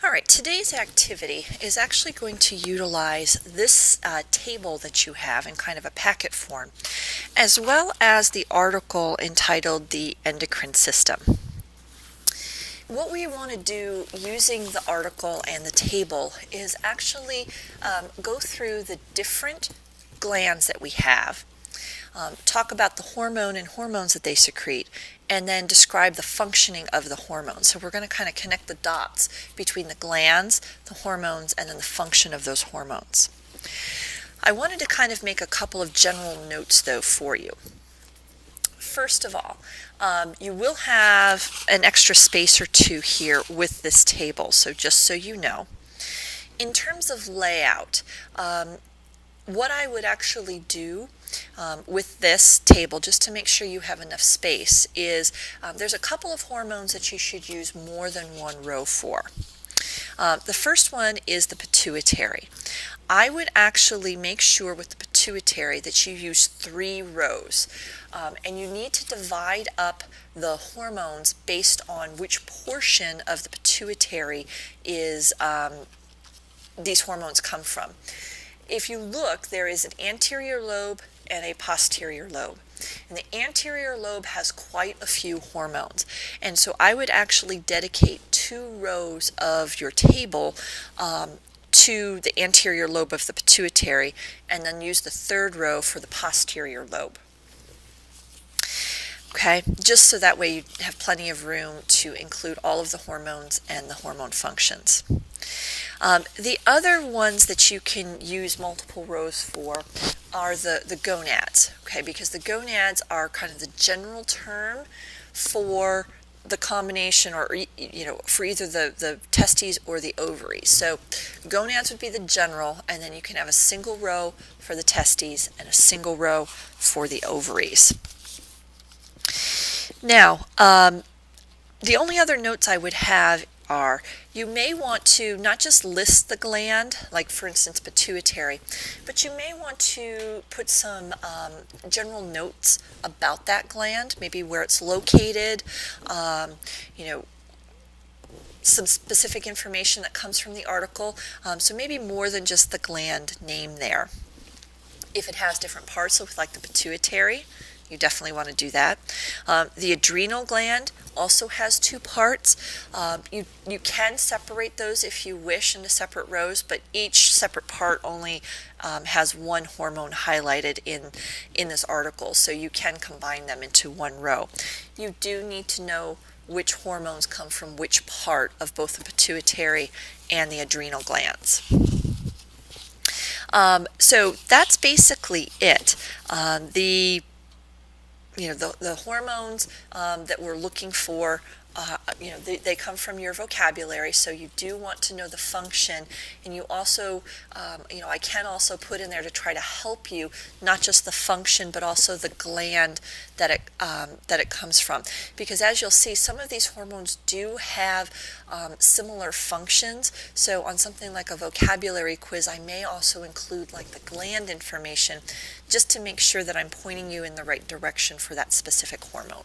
All right, today's activity is actually going to utilize this table that you have in kind of a packet form, as well as the article entitled The Endocrine System. What we want to do using the article and the table is actually go through the different glands that we have, talk about the hormone and hormones that they secrete, and then describe the functioning of the hormones. So we're going to kind of connect the dots between the glands, the hormones, and then the function of those hormones. I wanted to kind of make a couple of general notes though for you. First of all, you will have an extra space or two here with this table, so just so you know. In terms of layout, what I would actually do with this table, just to make sure you have enough space, is there's a couple of hormones that you should use more than one row for. The first one is the pituitary. I would actually make sure with the pituitary that you use 3 rows, and you need to divide up the hormones based on which portion of the pituitary is these hormones come from. If you look, there is an anterior lobe and a posterior lobe. And the anterior lobe has quite a few hormones. And so I would actually dedicate 2 rows of your table to the anterior lobe of the pituitary, and then use the 3rd row for the posterior lobe. Okay, just so that way you have plenty of room to include all of the hormones and the hormone functions. The other ones that you can use multiple rows for are the gonads, okay, because the gonads are kind of the general term for the combination, or for either the testes or the ovaries. So gonads would be the general, and then you can have a single row for the testes and a single row for the ovaries. Now, the only other notes I would have are, you may want to not just list the gland, like for instance pituitary, but you may want to put some general notes about that gland, maybe where it's located, some specific information that comes from the article, so maybe more than just the gland name there. If it has different parts, so like the pituitary, you definitely want to do that. The adrenal gland also has 2 parts. You can separate those if you wish into separate rows, but each separate part only has 1 hormone highlighted in this article, so you can combine them into 1 row. You do need to know which hormones come from which part of both the pituitary and the adrenal glands. So that's basically it. The hormones that we're looking for, they come from your vocabulary, so you do want to know the function, and you also, I can also put in there to try to help you, not just the function, but also the gland that it comes from. Because as you'll see, some of these hormones do have similar functions, so on something like a vocabulary quiz, I may also include like the gland information, just to make sure that I'm pointing you in the right direction for that specific hormone.